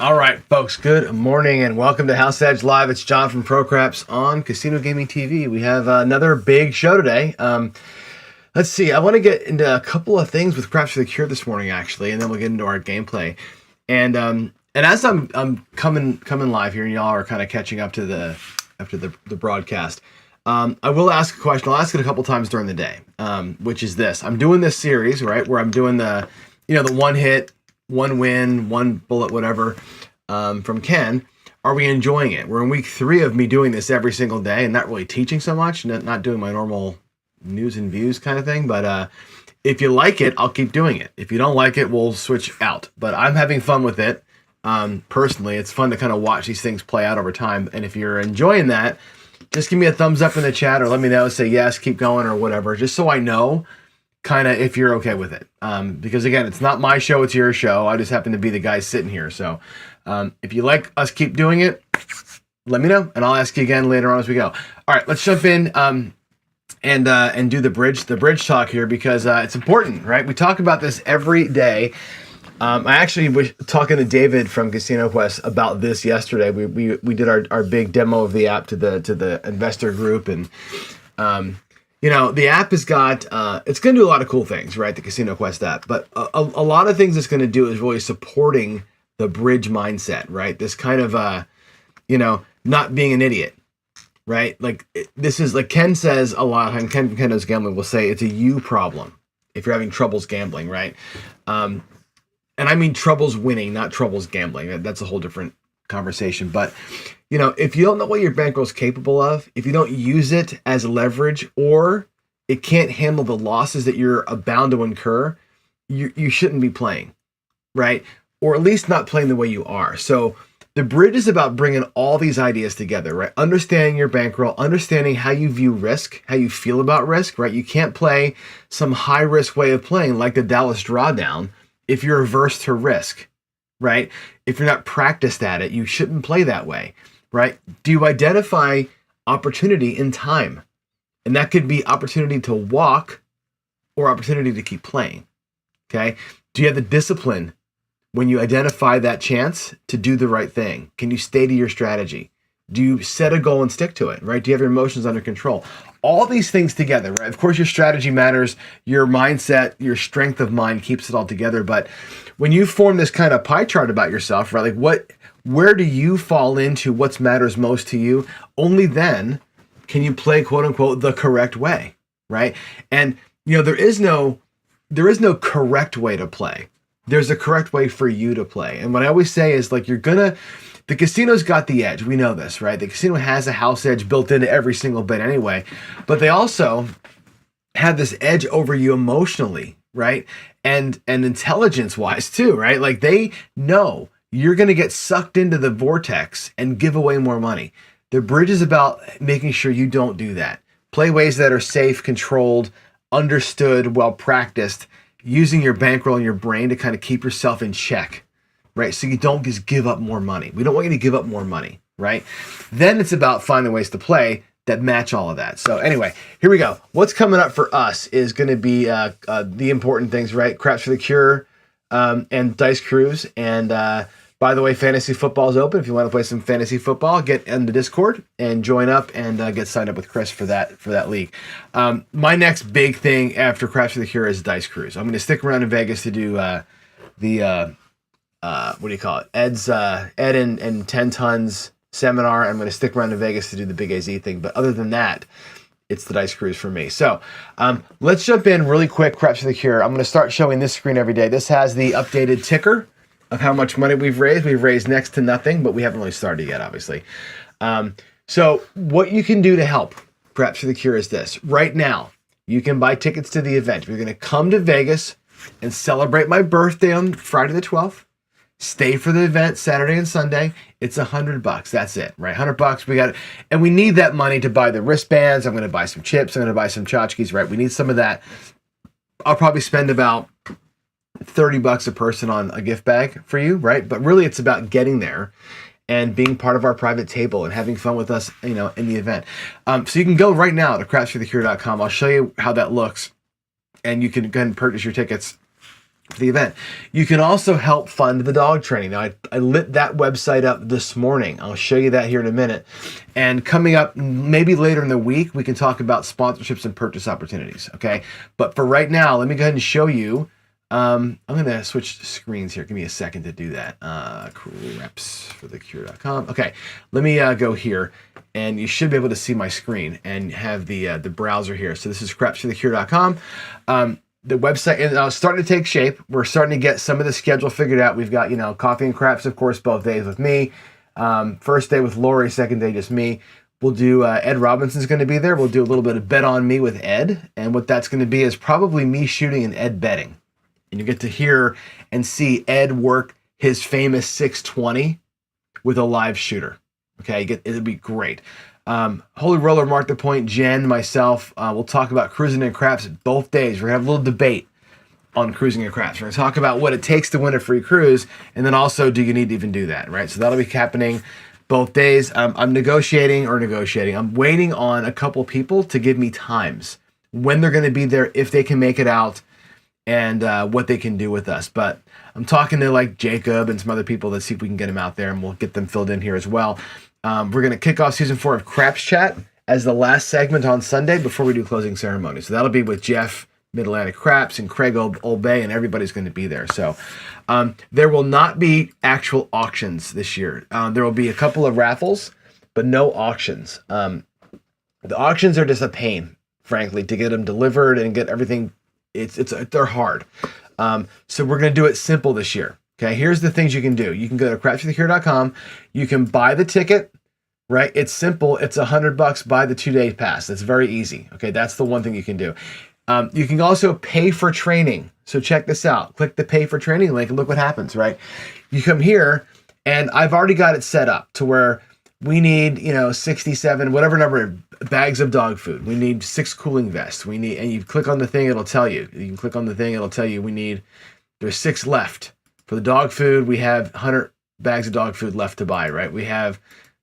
All right, folks, good morning and welcome to House Edge Live. It's John from ProCraps on Casino Gaming TV. We have another big show today. Let's see, I want to get into a couple of things with Craps for the Cure this morning, actually, and then we'll get into our gameplay. And as I'm coming live here, and y'all are kind of catching up to the broadcast, I will ask a question. I'll ask it a couple times during the day, which is this. I'm doing this series, right, where I'm doing the one hit, one win, one bullet, whatever, from Ken. Are we enjoying it? We're in week 3 of me doing this every single day and not really teaching so much, not doing my normal news and views kind of thing. But if you like it, I'll keep doing it. If you don't like it, we'll switch out. But I'm having fun with it. Personally, it's fun to kind of watch these things play out over time. And if you're enjoying that, just give me a thumbs up in the chat or let me know, say yes, keep going or whatever, just so I know kind of if you're okay with it. Because again, it's not my show, it's your show. I just happen to be the guy sitting here. So if you like us keep doing it, let me know and I'll ask you again later on as we go. All right, let's jump in and do the bridge talk here because it's important, right? We talk about this every day. I actually was talking to David from Casino Quest about this yesterday. We did our big demo of the app to the investor group, and the app has got it's going to do a lot of cool things, right? The Casino Quest app, but a lot of things it's going to do is really supporting the bridge mindset, right? This kind of not being an idiot, right? Like this is like Ken says a lot, and Ken knows gambling will say it's a you problem if you're having troubles gambling, right? And I mean troubles winning, not troubles gambling. That's a whole different conversation. But, if you don't know what your bankroll is capable of, if you don't use it as leverage, or it can't handle the losses that you're bound to incur, you shouldn't be playing, right? Or at least not playing the way you are. So the bridge is about bringing all these ideas together, right? Understanding your bankroll, understanding how you view risk, how you feel about risk, right? You can't play some high risk way of playing like the Dallas Drawdown if you're averse to risk, right? If you're not practiced at it, you shouldn't play that way, right? Do you identify opportunity in time? And that could be opportunity to walk or opportunity to keep playing, okay? Do you have the discipline when you identify that chance to do the right thing? Can you stay to your strategy? Do you set a goal and stick to it, right? Do you have your emotions under control? All these things together, right? Of course, your strategy matters, your mindset, your strength of mind keeps it all together. But when you form this kind of pie chart about yourself, right? Like where do you fall into what matters most to you? Only then can you play, quote unquote, the correct way, right? And, there is no correct way to play. There's a correct way for you to play. And what I always say is like, the casino's got the edge. We know this, right? The casino has a house edge built into every single bit anyway, but they also have this edge over you emotionally, right? And intelligence wise too, right? Like they know you're going to get sucked into the vortex and give away more money. The bridge is about making sure you don't do that. Play ways that are safe, controlled, understood, well practiced, using your bankroll and your brain to kind of keep yourself in check, right? So you don't just give up more money. We don't want you to give up more money, right? Then it's about finding ways to play that match all of that. So anyway, here we go. What's coming up for us is going to be the important things, right? Craps for the Cure and Dice Cruise. And by the way, fantasy football is open. If you want to play some fantasy football, get in the Discord and join up and get signed up with Chris for that league. My next big thing after Craps for the Cure is Dice Cruise. I'm going to stick around in Vegas to do the what do you call it? Ed and 10 Tons seminar. I'm going to stick around in Vegas to do the Big AZ thing. But other than that, it's the Dice Cruise for me. So let's jump in really quick. Craps for the Cure. I'm going to start showing this screen every day. This has the updated ticker of how much money we've raised. We've raised next to nothing, but we haven't really started yet, obviously. So what you can do to help Craps for the Cure is this. Right now, you can buy tickets to the event. We're going to come to Vegas and celebrate my birthday on Friday the 12th. Stay for the event Saturday and Sunday. It's $100. That's it, right? $100. We got it. And we need that money to buy the wristbands. I'm going to buy some chips. I'm going to buy some tchotchkes, right? We need some of that. I'll probably spend about $30 a person on a gift bag for you, right? But really it's about getting there and being part of our private table and having fun with us, in the event. So you can go right now to crapsforthecure.com. I'll show you how that looks and you can go ahead and purchase your tickets for the event. You can also help fund the dog training. Now, I lit that website up this morning. I'll show you that here in a minute. And coming up maybe later in the week, we can talk about sponsorships and purchase opportunities, okay? But for right now, let me go ahead and show you. I'm going to switch screens here. Give me a second to do that. Crepsforthecure.com. Okay, let me go here, and you should be able to see my screen and have the browser here. So this is crepsforthecure.com. The website is starting to take shape. We're starting to get some of the schedule figured out. We've got, coffee and craps, of course, both days with me. First day with Lori, second day just me. We'll do, Ed Robinson's going to be there. We'll do a little bit of bet on me with Ed. And what that's going to be is probably me shooting and Ed betting. And you get to hear and see Ed work his famous 620 with a live shooter. Okay, it'll be great. Holy Roller, Mark the Point, Jen, myself, we'll talk about cruising and craps both days. We're going to have a little debate on cruising and craps. We're going to talk about what it takes to win a free cruise, and then also, do you need to even do that, right? So that'll be happening both days. I'm negotiating. I'm waiting on a couple people to give me times, when they're going to be there, if they can make it out, and what they can do with us. But I'm talking to like Jacob and some other people to see if we can get them out there, and we'll get them filled in here as well. We're going to kick off season 4 of Craps Chat as the last segment on Sunday before we do closing ceremony. So that'll be with Jeff, Mid-Atlantic Craps, and Craig Old Bay, and everybody's going to be there. So there will not be actual auctions this year. There will be a couple of raffles, but no auctions. The auctions are just a pain, frankly, to get them delivered and get everything. They're hard. So we're going to do it simple this year. Okay, here's the things you can do. You can go to crapsforthecure.com. You can buy the ticket, right? It's simple. It's $100. Buy the 2-day pass. That's very easy. Okay, that's the one thing you can do. You can also pay for training. So check this out. Click the pay for training link and look what happens, right? You come here, and I've already got it set up to where we need, 67, whatever number of bags of dog food. We need 6 cooling vests. And you click on the thing, it'll tell you. You can click on the thing, it'll tell you there's 6 left. For the dog food, we have 100 bags of dog food left to buy, right? We have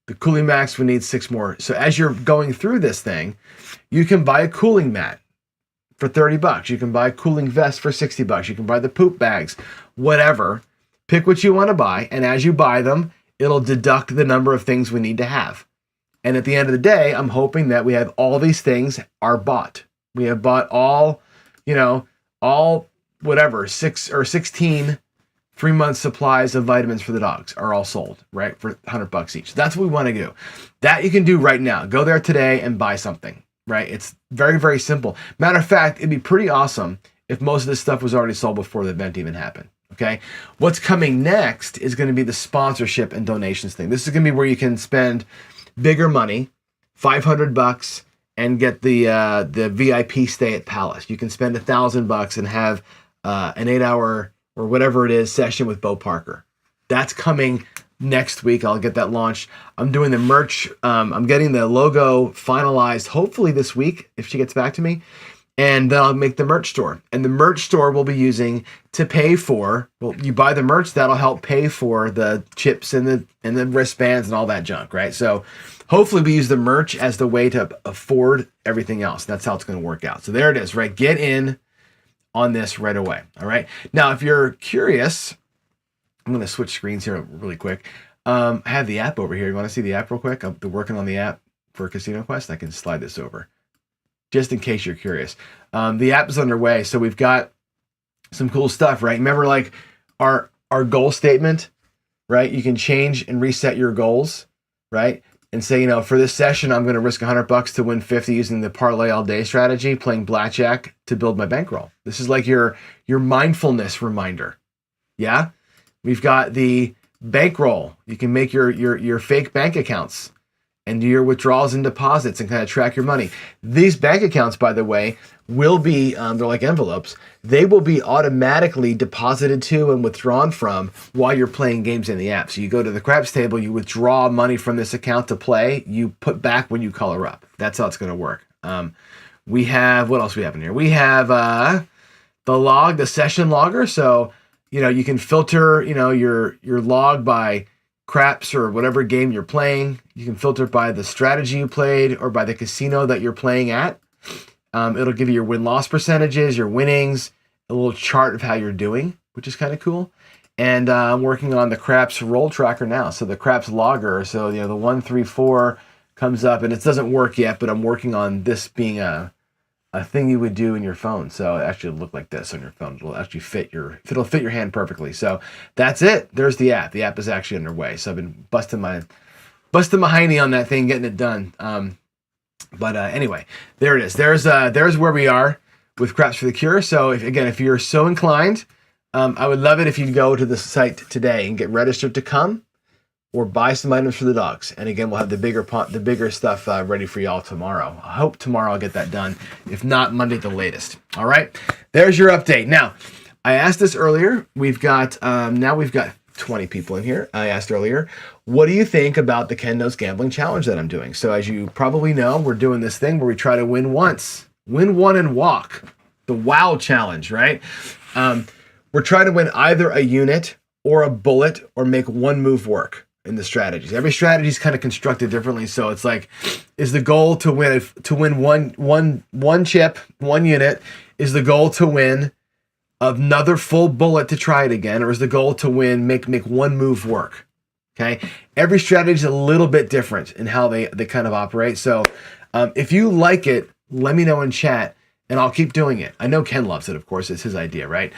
the cooling mats, we need 6 more. So as you're going through this thing, you can buy a cooling mat for $30. You can buy a cooling vest for $60. You can buy the poop bags, whatever. Pick what you want to buy, and as you buy them, it'll deduct the number of things we need to have. And at the end of the day, I'm hoping that we have all these things are bought. We have bought all 16 3-month supplies of vitamins for the dogs are all sold, right? For $100 each. That's what we want to do. That you can do right now. Go there today and buy something, right? It's very, very simple. Matter of fact, it'd be pretty awesome if most of this stuff was already sold before the event even happened. Okay. What's coming next is going to be the sponsorship and donations thing. This is going to be where you can spend bigger money, $500, and get the VIP stay at Palace. You can spend $1,000 and have an 8-hour or whatever it is session with Bo Parker. That's coming next week. I'll get that launched. I'm doing the merch. I'm getting the logo finalized hopefully this week if she gets back to me. And then I'll make the merch store. And the merch store we'll be using to pay for, you buy the merch, that'll help pay for the chips and the wristbands and all that junk, right? So hopefully we use the merch as the way to afford everything else. That's how it's going to work out. So there it is, right? Get in on this right away, all right? Now, if you're curious, I'm going to switch screens here really quick. I have the app over here. You want to see the app real quick? I'm working on the app for Casino Quest. I can slide this over, just in case you're curious. The app is underway, so we've got some cool stuff, right? Remember, like our goal statement, right? You can change and reset your goals, right? And say, for this session, I'm going to risk $100 to win 50 using the parlay all day strategy, playing blackjack to build my bankroll. This is like your mindfulness reminder. Yeah, we've got the bankroll. You can make your fake bank accounts and do your withdrawals and deposits and kind of track your money. These bank accounts, by the way, will be, they're like envelopes. They will be automatically deposited to and withdrawn from while you're playing games in the app. So you go to the craps table, you withdraw money from this account to play, you put back when you color up. That's how it's going to work. We have, what else we have in here? We have the session logger. So, you can filter, your log by craps or whatever game you're playing. You can filter by the strategy you played or by the casino that you're playing at. It'll give you your win-loss percentages, your winnings, a little chart of how you're doing. which is kind of cool. And I'm working on the craps roll tracker now. So the craps logger. So, the 1, 3, 4 comes up, and it doesn't work yet, but I'm working on this being a thing you would do in your phone. So it actually look like this on your phone. It'll actually fit your hand perfectly. So that's it. There's the app. The app is actually underway. So I've been busting my hiney on that thing, getting it done. But anyway, there it is. There's where we are with Craps for the Cure. So if you're so inclined, I would love it if you'd go to the site today and get registered to come or buy some items for the dogs. And again, we'll have the bigger stuff ready for y'all tomorrow. I hope tomorrow I'll get that done. If not, Monday at the latest. All right, there's your update. Now, I asked this earlier. We've got 20 people in here. I asked earlier, what do you think about the Ken Knows Gambling Challenge that I'm doing? So as you probably know, we're doing this thing where we try to win once, win one and walk. The WOW Challenge, right? We're trying to win either a unit or a bullet or make one move work in the strategies. Every strategy is kind of constructed differently. So it's like, is the goal to win one chip, one unit? Is the goal to win another full bullet to try it again? Or is the goal to win, make one move work? Okay. Every strategy is a little bit different in how they kind of operate. So if you like it, let me know in chat and I'll keep doing it. I know Ken loves it, of course. It's his idea, right?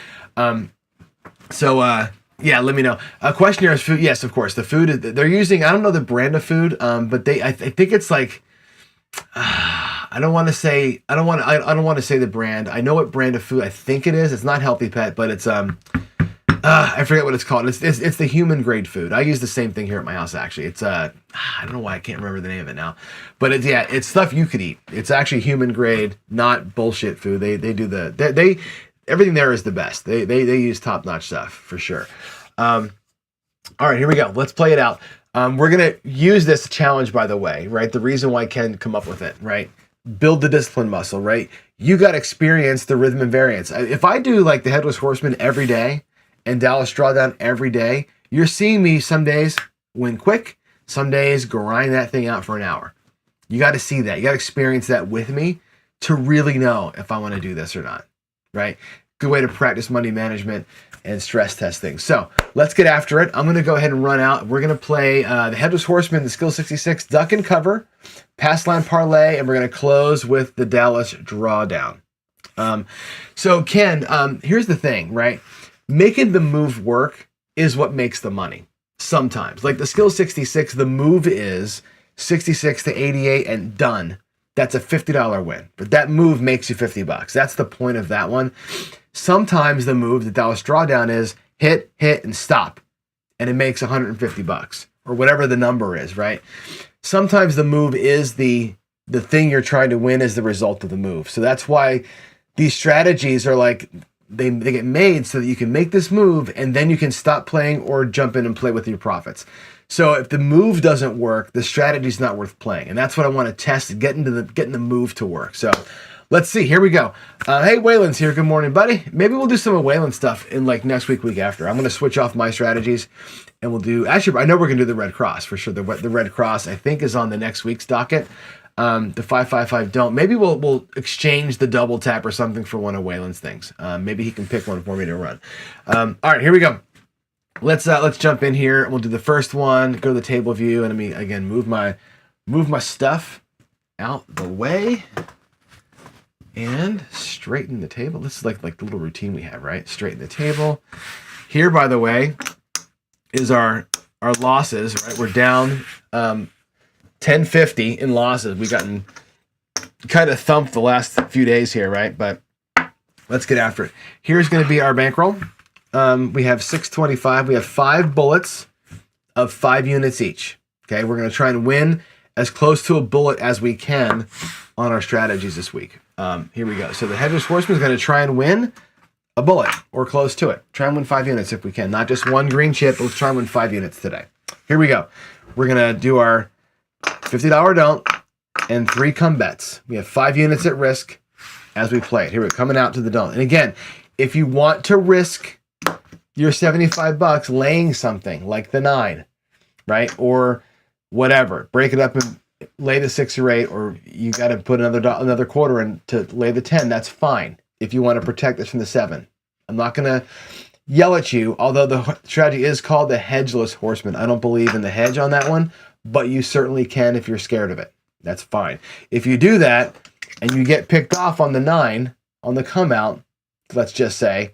Yeah, let me know. Question here is food. Yes, of course. The food they're using, I don't know the brand of food, but I think it's like, I don't want to say the brand. I know what brand of food I think it is. It's not Healthy Pet, but it's I forget what it's called. It's the human grade food. I use the same thing here at my house actually. It's I don't know why I can't remember the name of it now, but it's stuff you could eat. It's actually human grade, not bullshit food. They do everything there is the best. They use top notch stuff for sure. All right, here we go. Let's play it out. We're gonna use this challenge, by the way, right? The reason why Ken come up with it, right? Build the discipline muscle, right? You got to experience the rhythm and variance. If I do like the Headless Horseman every day and Dallas Drawdown every day, you're seeing me some days win quick, some days grind that thing out for an hour. You got to see that. You got to experience that with me to really know if I want to do this or not, right? Good way to practice money management and stress testing. So let's get after it. I'm going to go ahead and run out. We're going to play the Headless Horseman, the Skill 66, Duck and Cover, Pass Line Parlay, and we're going to close with the Dallas Drawdown. So Ken, here's the thing, right? Making the move work is what makes the money. Sometimes, like the Skill 66, the move is 66 to 88 and done. That's a $50 win, but that move makes you $50. That's the point of that one. Sometimes the move, the Dallas Drawdown, is hit, and stop, and it makes $150 or whatever the number is, right? Sometimes the move is the thing you're trying to win as the result of the move. So that's why these strategies are like, they get made so that you can make this move and then you can stop playing or jump in and play with your profits. So if the move doesn't work, the strategy's not worth playing. And that's what I want to test, getting the move to work. So let's see. Here we go. Hey, Waylon's here. Good morning, buddy. Maybe we'll do some of Waylon stuff in like next week after. I'm going to switch off my strategies and we'll do, actually, I know we're going to do the Red Cross for sure. The Red Cross, I think, is on the next week's docket. The 555 don't. Maybe we'll exchange the double tap or something for one of Waylon's things. Maybe he can pick one for me to run. All right, here we go. Let's jump in here. We'll do the first one. Go to the table view, and let me again move my stuff out the way and straighten the table. This is like the little routine we have, right? Straighten the table. Here, by the way, is our losses. Right, we're down 1050 in losses. We've gotten kind of thumped the last few days here, right? But let's get after it. Here's going to be our bankroll. We have 625. We have 5 bullets of 5 units each. Okay, we're going to try and win as close to a bullet as we can on our strategies this week. Here we go. So the Headless Horseman is going to try and win a bullet or close to it. Try and win 5 units if we can. Not just one green chip, but let's try and win 5 units today. Here we go. We're going to do our $50 don't and 3 come bets. We have 5 units at risk as we play it. Here we're coming out to the don't. And again, if you want to risk your $75 laying something like the 9, right? Or whatever, break it up and lay the 6 or 8, or you got to put another quarter in to lay the 10. That's fine. If you want to protect this from the 7, I'm not going to yell at you, although the strategy is called the hedgeless horseman. I don't believe in the hedge on that one, but you certainly can if you're scared of it. That's fine. If you do that and you get picked off on the 9 on the come out, let's just say,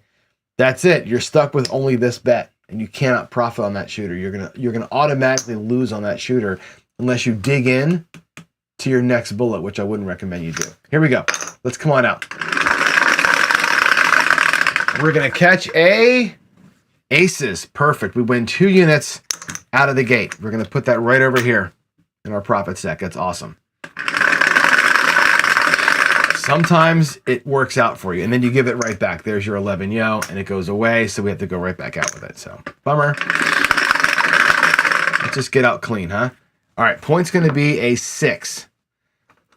that's it. You're stuck with only this bet and you cannot profit on that shooter. You're gonna automatically lose on that shooter unless you dig in to your next bullet, which I wouldn't recommend you do. Here we go. Let's come on out. We're gonna catch a aces. Perfect. We win 2 units out of the gate. We're gonna put that right over here in our profit stack. That's awesome. Sometimes it works out for you, and then you give it right back. There's your 11 yo, and it goes away, so we have to go right back out with it. So, bummer. Let's just get out clean, huh? All right, point's going to be a 6.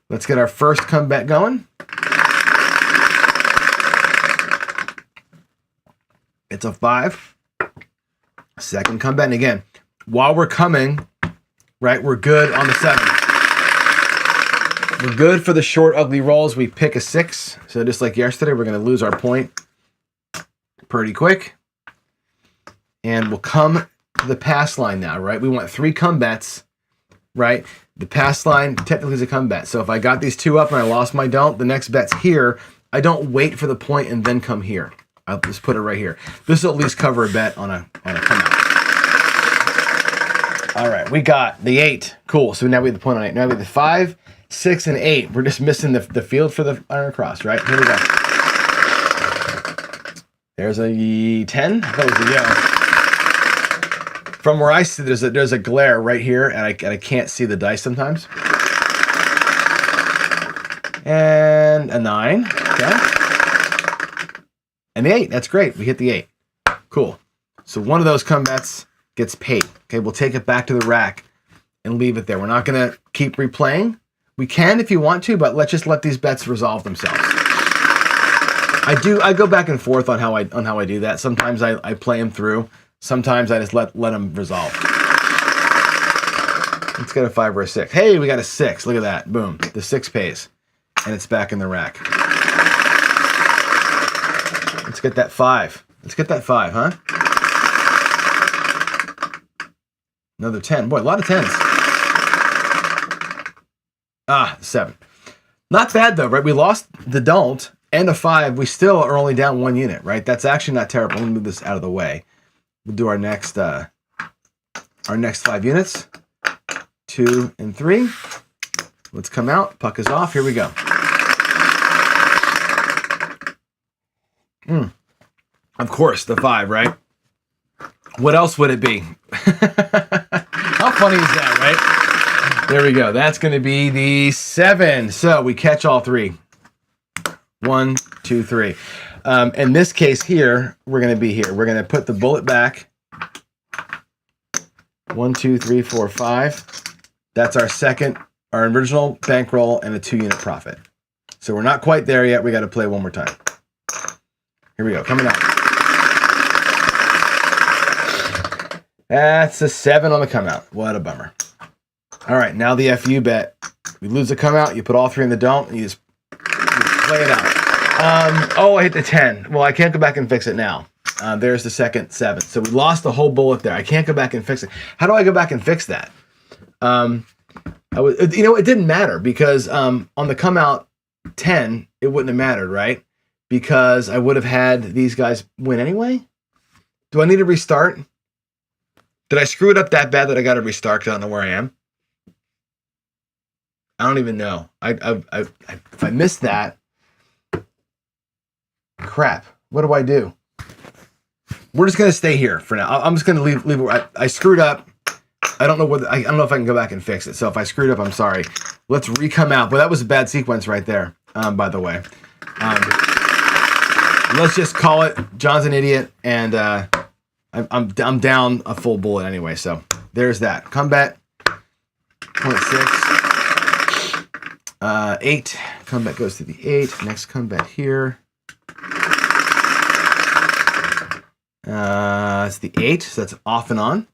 Let's get our first comeback going. It's a 5. Second comeback, and again, while we're coming, right, we're good on the 7. We're good for the short, ugly rolls. We pick a 6. So just like yesterday, we're going to lose our point pretty quick. And we'll come to the pass line now, right? We want 3 comebacks, right? The pass line technically is a comeback. So if I got these 2 up and I lost my don't, the next bet's here. I don't wait for the point and then come here. I'll just put it right here. This will at least cover a bet on a comeback. All right, we got the 8. Cool. So now we have the point on 8. Now we have the 5. 6 and 8. We're just missing the field for the iron cross, right? Here we go. There's a 10. I thought it was a yo. From where I see, there's a glare right here, and I can't see the dice sometimes. And a 9. Okay. And the 8. That's great. We hit the 8. Cool. So one of those comebacks gets paid. Okay, we'll take it back to the rack and leave it there. We're not going to keep replaying. We can if you want to, but let's just let these bets resolve themselves. I go back and forth on how I do that. Sometimes I play them through. Sometimes I just let them resolve. Let's get a 5 or a 6. Hey, we got a 6. Look at that. Boom. The 6 pays. And it's back in the rack. Let's get that 5. Let's get that 5, huh? Another 10. Boy, a lot of 10s. 7. Not bad though, right? We lost the don't and a 5. We still are only down 1 unit, right? That's actually not terrible. Let me move this out of the way. We'll do our next 5 units. 2 and 3. Let's come out. Puck is off. Here we go. Of course, the 5, right? What else would it be? How funny is that, right? There we go. That's going to be the 7. So we catch all 3. 1, 2, 3. In this case here, we're going to be here. We're going to put the bullet back. 1, 2, 3, 4, 5. That's our original bankroll and a 2-unit profit. So we're not quite there yet. We got to play one more time. Here we go. Coming out. That's a 7 on the come out. What a bummer. All right, now the FU bet. We lose the come out, you put all 3 in the don't, and you just play it out. I hit the 10. Well, I can't go back and fix it now. There's the second 7. So we lost the whole bullet there. I can't go back and fix it. How do I go back and fix that? It didn't matter because on the come out 10, it wouldn't have mattered, right? Because I would have had these guys win anyway. Do I need to restart? Did I screw it up that bad that I got to restart because I don't know where I am? I don't even know. If I missed that, crap. What do I do? We're just gonna stay here for now. I'm just gonna leave it. I screwed up. I don't know I don't know if I can go back and fix it. So if I screwed up, I'm sorry. Let's re-come out. But that was a bad sequence right there. By the way, let's just call it. John's an idiot, and I'm down a full bullet anyway. So there's that. Comeback 0.6. 8. Comeback goes to the 8. Next comeback here. It's the 8, so that's off and on.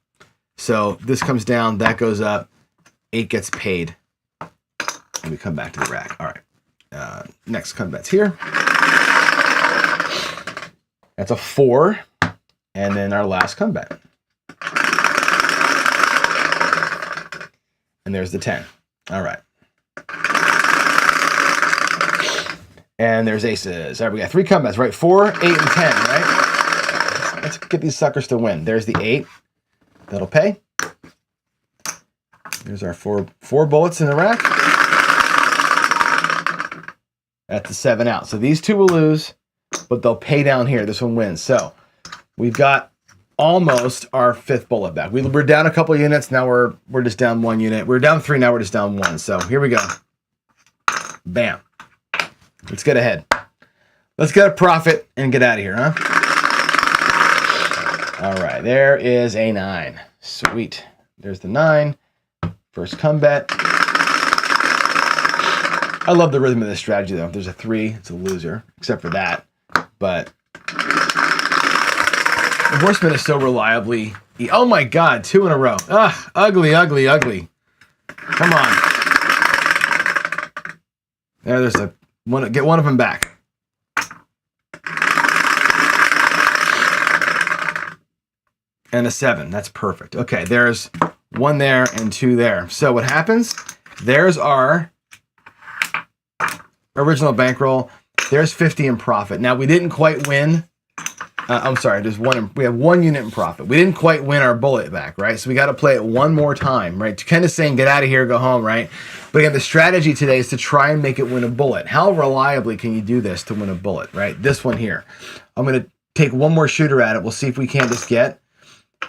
So this comes down, that goes up, 8 gets paid, and we come back to the rack. All right. Next comeback's here. That's a 4. And then our last come bet. And there's the 10. All right. And there's aces. All right, we got 3 come bets, right? 4, 8, and 10, right? Let's get these suckers to win. There's the 8. That'll pay. There's our four bullets in the rack. That's the 7 out. So these 2 will lose, but they'll pay down here. This one wins. So we've got almost our 5th bullet back. We're down a couple units. Now we're just down 1 unit. We're down 3. Now we're just down 1. So here we go. Bam. Let's get ahead. Let's get a profit and get out of here, huh? All right. There is a 9. Sweet. There's the 9. First come bet. I love the rhythm of this strategy, though. If there's a 3, it's a loser, except for that. But the horseman is so reliably... Oh, my God. 2 in a row. Ugh. Ugly, ugly, ugly. Come on. There's a... Get one of them back. And a 7. That's perfect. Okay, there's 1 there and 2 there. So what happens? There's our original bankroll. There's 50 in profit. Now, we didn't quite win. I'm sorry, we have 1 unit in profit. We didn't quite win our bullet back, right? So we got to play it one more time, right? Kind of saying, get out of here, go home, right? But again, the strategy today is to try and make it win a bullet. How reliably can you do this to win a bullet, right? This one here. I'm going to take one more shooter at it. We'll see if we can't just get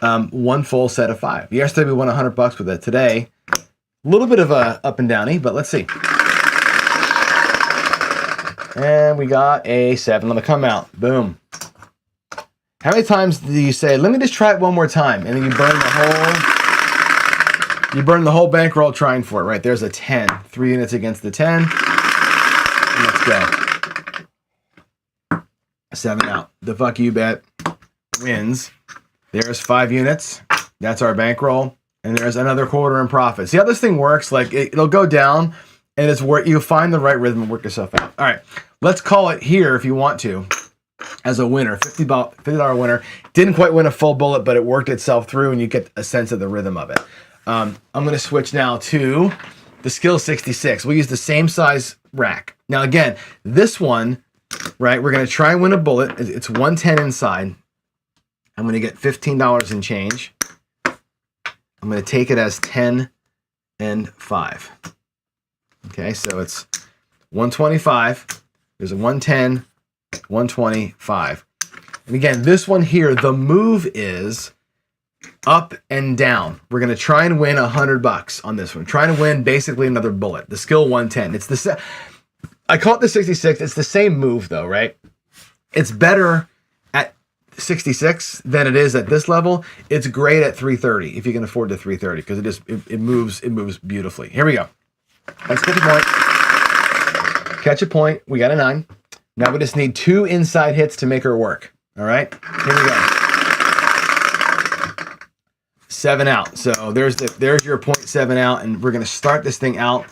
1 full set of 5. Yesterday, we won $100 with it. Today, a little bit of a up and downy, but let's see. And we got a 7 on the come out. Boom. How many times do you say, let me just try it one more time, and then you burn the whole bankroll trying for it, right? There's a 10. 3 units against the 10. Let's go. 7 out. The fuck you bet wins. There's 5 units. That's our bankroll. And there's another quarter in profit. See how this thing works? Like it'll go down, and it's where you'll find the right rhythm and work yourself out. All right, let's call it here if you want to. As a winner, $50 winner. Didn't quite win a full bullet, but it worked itself through, and you get a sense of the rhythm of it. I'm going to switch now to the skill 66. We'll use the same size rack. Now, again, this one, right, we're going to try and win a bullet. It's 110 inside. I'm going to get $15 in change. I'm going to take it as 10 and 5. Okay, so it's 125. There's a 110. 125. And again, this one here, the move is up and down. We're going to try and win $100 on this one. Trying to win basically another bullet. The skill 110. It's the I call it the 66. It's the same move though, right? It's better at 66 than it is at this level. It's great at 330 if you can afford the 330 because it moves beautifully. Here we go. Let's catch a point. Catch a point. We got a 9. Now we just need 2 inside hits to make her work. All right, here we go. 7 out. So there's your 0.7 out, and we're going to start this thing out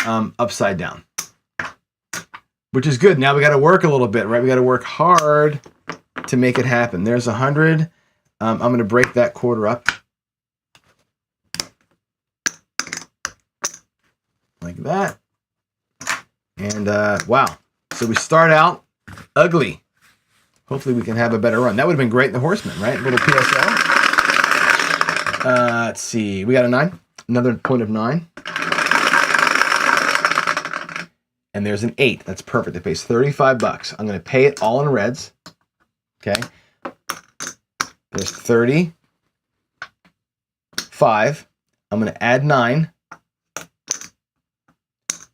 upside down, which is good. Now we got to work a little bit, right? We got to work hard to make it happen. There's 100. I'm going to break that quarter up like that, and wow. So we start out ugly. Hopefully we can have a better run. That would have been great in the horseman, right? Little PSL. Let's see. We got a 9. Another point of 9. And there's an 8. That's perfect. It pays $35. I'm going to pay it all in reds. Okay. There's 35. I'm going to add 9.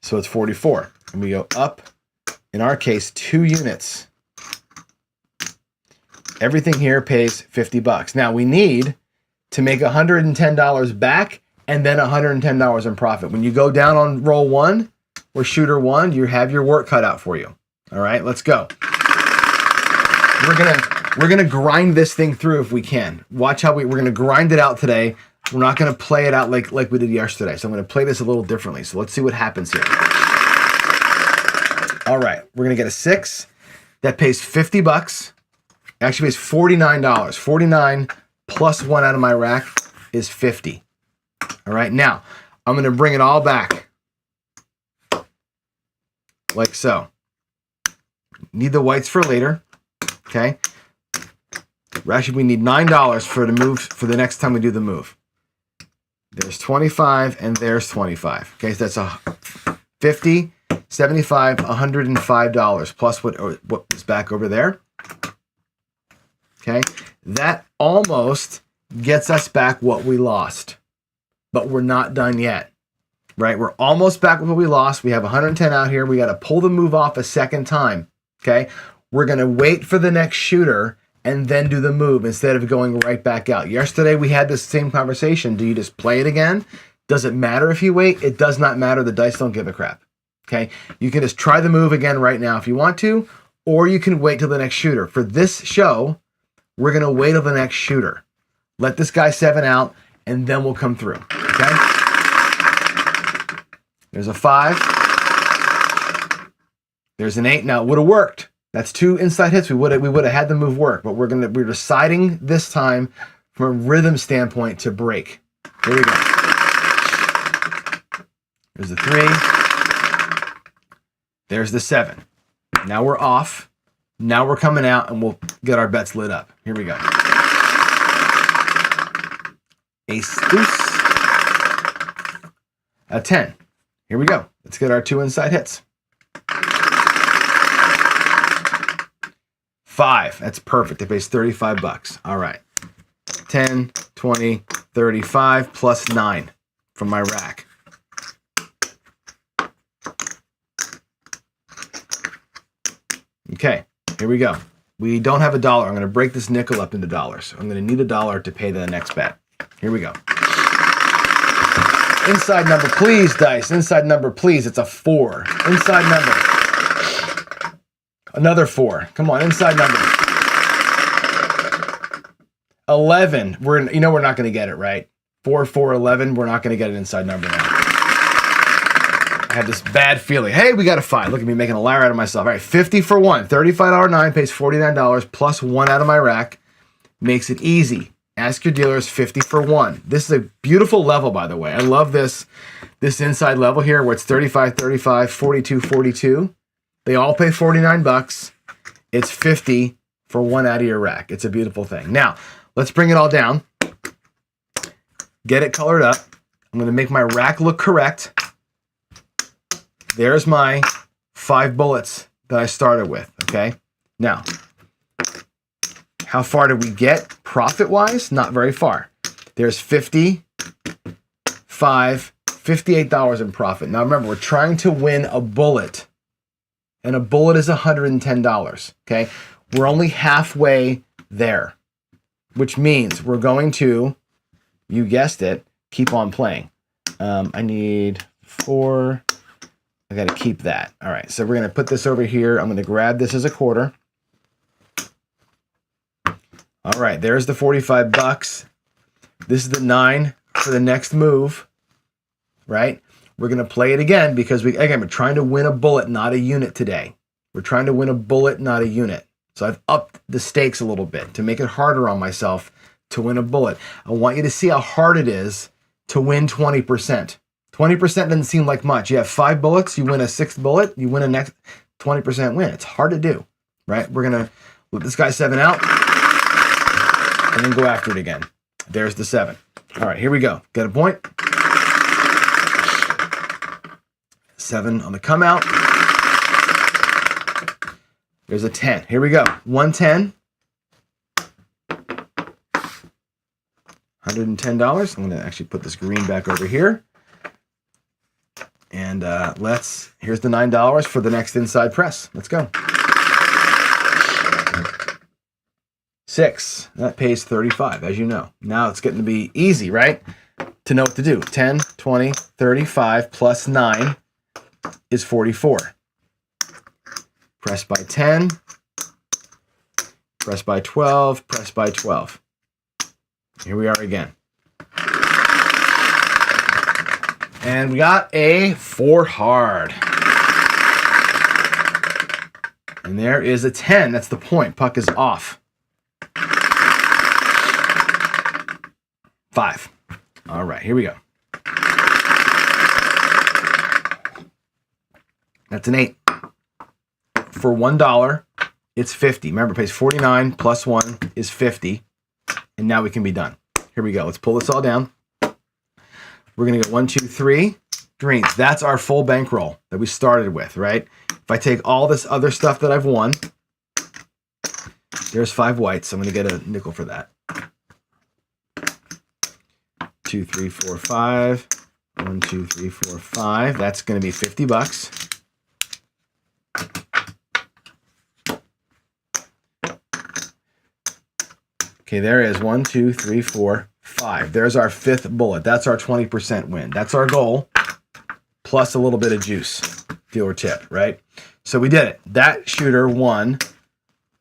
So it's 44. And we go up. In our case, 2 units. Everything here pays $50. Now we need to make $110 back and then $110 in profit. When you go down on roll 1 or shooter 1, you have your work cut out for you. All right, let's go. We're gonna grind this thing through if we can. Watch how we're gonna grind it out today. We're not gonna play it out like we did yesterday. So I'm gonna play this a little differently. So let's see what happens here. All right, we're gonna get a 6 that pays $50. Actually, it's $49. 49 plus 1 out of my rack is 50. All right, now I'm going to bring it all back like so. Need the whites for later. Okay. Actually, we need $9 for the move for the next time we do the move. There's 25 and there's 25. Okay, so that's a 50, 75, $105 plus what was back over there. Okay, that almost gets us back what we lost, but we're not done yet. Right, we're almost back with what we lost. We have 110 out here. We got to pull the move off a second time. Okay, we're gonna wait for the next shooter and then do the move instead of going right back out. Yesterday, we had this same conversation. Do you just play it again? Does it matter if you wait? It does not matter. The dice don't give a crap. Okay? You can just try the move again right now if you want to, or you can wait till the next shooter. For this show, we're going to wait till the next shooter. Let this guy 7 out, and then we'll come through. Okay? There's a 5. There's an 8. Now, it would have worked. That's 2 inside hits. We would have had the move work, but we're deciding this time from a rhythm standpoint to break. Here we go. There's the 3. There's the 7. Now we're off. Now we're coming out, and we'll get our bets lit up. Here we go. Ace deuce. A 10. Here we go. Let's get our 2 inside hits. 5. That's perfect. It pays $35. All right. 10, 20, 35 plus 9 from my rack. Okay, here we go. We don't have $1. I'm going to break this nickel up into dollars. I'm going to need $1 to pay the next bet. Here we go. Inside number, please, dice. Inside number, please. It's a 4. Inside number. Another 4. Come on, inside number. 11. We're not going to get it, right? 4, 4, 11. We're not going to get an inside number now. I had this bad feeling. Hey, we got a 5. Look at me making a liar out of myself. All right, 50 for 1. $35 9 pays $49 plus 1 out of my rack. Makes it easy. Ask your dealers 50 for 1. This is a beautiful level, by the way. I love this inside level here where it's 35, 35, 42, 42. They all pay $49. It's 50 for 1 out of your rack. It's a beautiful thing. Now, let's bring it all down. Get it colored up. I'm going to make my rack look correct. There's my 5 bullets that I started with, okay? Now, how far did we get profit-wise? Not very far. There's 50, 5, $58 in profit. Now, remember, we're trying to win a bullet. And a bullet is $110, okay? We're only halfway there, which means we're going to, you guessed it, keep on playing. I need 4. I got to keep that. All right, so we're going to put this over here. I'm going to grab this as a quarter. All right, there's the $45. This is the 9 for the next move, right? We're going to play it again because we're trying to win a bullet, not a unit today. We're trying to win a bullet, not a unit. So I've upped the stakes a little bit to make it harder on myself to win a bullet. I want you to see how hard it is to win 20%. 20% doesn't seem like much. You have 5 bullets, you win a 6th bullet, you win a next 20% win. It's hard to do, right? We're going to let this guy 7 out and then go after it again. There's the 7. All right, here we go. Get a point. 7 on the come out. There's a 10. Here we go. 110. $110. I'm going to actually put this green back over here. And here's the $9 for the next inside press. Let's go. 6. That pays $35, as you know. Now it's getting to be easy, right? To know what to do. 10, 20, 35 plus 9 is 44. Press by 10. Press by 12. Press by 12. Here we are again. And we got a 4 hard. And there is a 10. That's the point. Puck is off. 5. All right, here we go. That's an 8. For $1, it's 50. Remember, it pays 49 plus 1 is 50. And now we can be done. Here we go. Let's pull this all down. We're going to go 1, 2, 3 greens. That's our full bankroll that we started with, right? If I take all this other stuff that I've won, there's 5 whites. I'm going to get a nickel for that. 2, 3, 4, 5. 1, 2, 3, 4, 5. That's going to be $50. Okay, there is 1, 2, 3, 4, 5. There's our 5th bullet. That's our 20% win. That's our goal, plus a little bit of juice, deal or tip, right? So we did it. That shooter won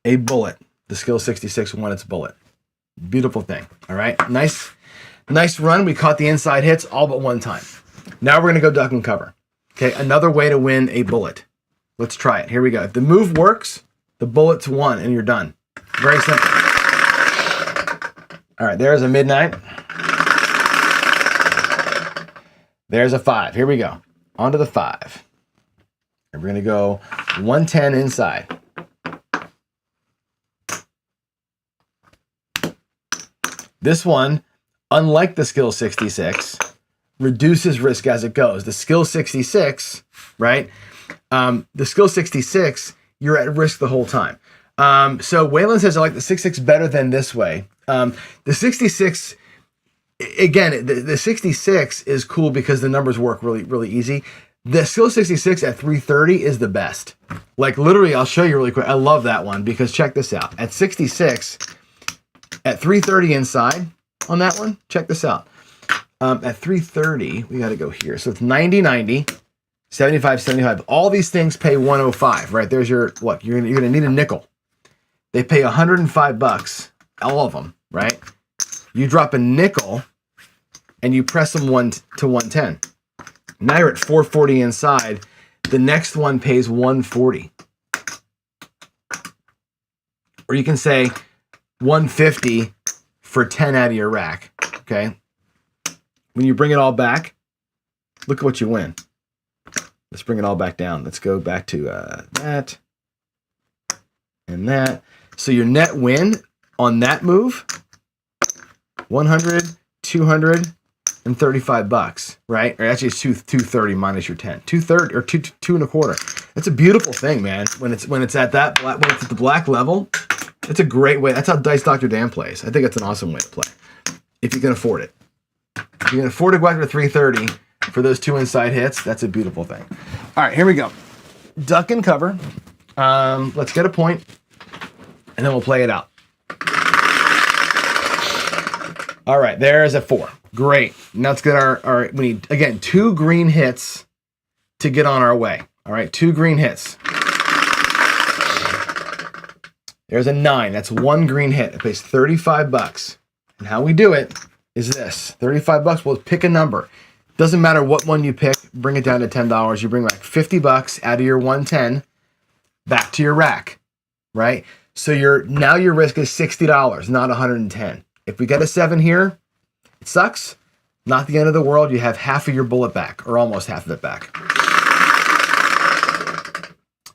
a bullet. The skill 66 won its bullet. Beautiful thing, all right? Nice run. We caught the inside hits all but one time. Now we're going to go duck and cover. Okay, another way to win a bullet. Let's try it. Here we go. If the move works, the bullet's won and you're done. Very simple. All right, there's a midnight. There's a 5. Here we go. On to the 5. And we're going to go 110 inside. This one, unlike the skill 66, reduces risk as it goes. The skill 66, right? The skill 66, you're at risk the whole time. So Waylon says, I like the 66 better than this way. The 66, again, the 66 is cool because the numbers work really, really easy. The skill 66 at 330 is the best. Like literally, I'll show you really quick. I love that one because check this out. At 66, at 330 inside on that one, check this out. At 330, we got to go here. So it's 90, 90, 75, 75. All these things pay 105, right? There's your, what? You're gonna need a nickel. They pay $105, all of them, right? You drop a nickel and you press them 1 to 110. Now you're at 440 inside. The next one pays 140. Or you can say 150 for 10 out of your rack, okay? When you bring it all back, look at what you win. Let's bring it all back down. Let's go back to that and that. So your net win on that move, 100, 235 bucks, right? Or actually it's 230 minus your 10. 230 or 2.25. That's a beautiful thing, man. When it's at that when it's at the black level, it's a great way. That's how Dice Dr. Dan plays. I think it's an awesome way to play. If you can afford it. If you can afford to go after 330 for those 2 inside hits, that's a beautiful thing. All right, here we go. Duck and cover. Let's get a point, and then we'll play it out. All right, there's a 4. Great. Now let's get our we need, again, 2 green hits to get on our way. All right, 2 green hits. There's a 9. That's 1 green hit. It pays $35. And how we do it is this. $35. We'll pick a number. Doesn't matter what one you pick. Bring it down to $10. You bring like $50 out of your 110 back to your rack, right? So now your risk is $60, not $110. If we get a 7 here, it sucks. Not the end of the world. You have half of your bullet back, or almost half of it back.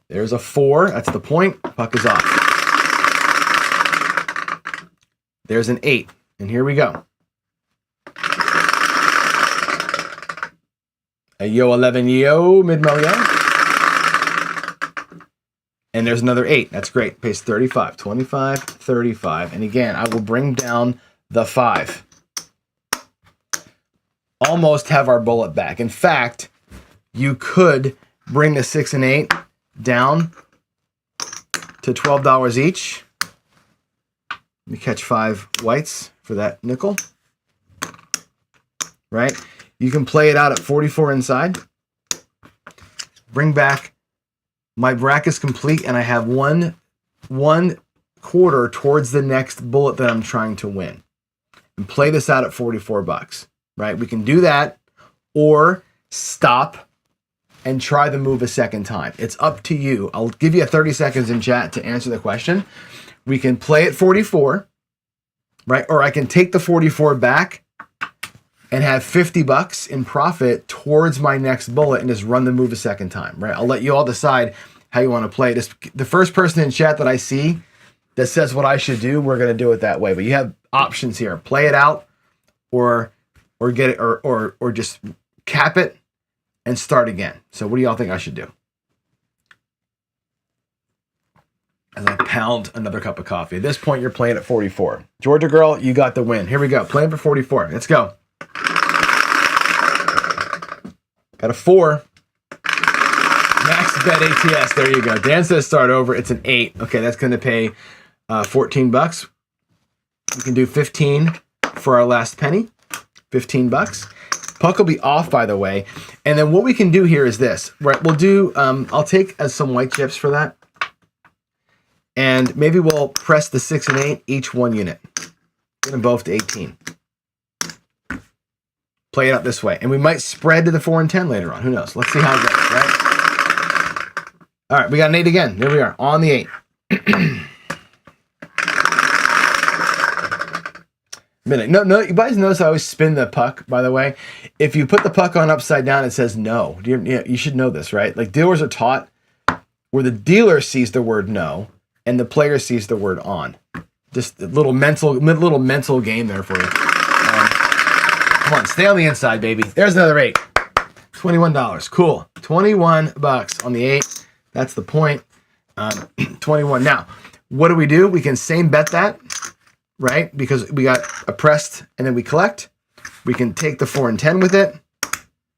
There's a 4. That's the point. Puck is off. There's an 8. And here we go. A yo 11 yo, mid-mo yo. And there's another 8. That's great. Pays 35, 25, 35. And again, I will bring down the 5. Almost have our bullet back. In fact, you could bring the 6 and 8 down to $12 each. Let me catch 5 whites for that nickel. Right? You can play it out at 44 inside. Bring back. My rack is complete, and I have one quarter towards the next bullet that I'm trying to win. And play this out at $44, right? We can do that, or stop and try the move a second time. It's up to you. I'll give you 30 seconds in chat to answer the question. We can play at 44, right? Or I can take the 44 back and have 50 bucks in profit towards my next bullet and just run the move a second time, right? I'll let you all decide how you want to play this. The first person in chat that I see that says what I should do, we're going to do it that way. But you have options here. Play it out or get it or just cap it and start again. So what do y'all think I should do? As I pound another cup of coffee. At this point, you're playing at 44. Georgia girl, you got the win. Here we go. Playing for 44. Let's go. Got a 4. Max bet ATS. There you go. Dan says start over. It's an 8. Okay, that's going to pay 14 bucks. We can do 15 for our last penny. 15 bucks. Puck will be off, by the way. And then what we can do here is this. Right, we'll do, I'll take some white chips for that. And maybe we'll press the 6 and 8, each 1 unit. Get them both to 18. Play it out this way. And we might spread to the 4 and 10 later on. Who knows? Let's see how it goes, right? All right, we got an 8 again. There we are, on the 8. No, you guys notice I always spin the puck, by the way. If you put the puck on upside down, it says no. You should know this, right? Like dealers are taught where the dealer sees the word no and the player sees the word on. Just a little mental game there for you. Come on, stay on the inside, baby. There's another 8. $21. Cool. 21 bucks on the 8. That's the point. 21. Now, what do? We can same bet that, right? Because we got a pressed and then we collect. We can take the 4 and 10 with it,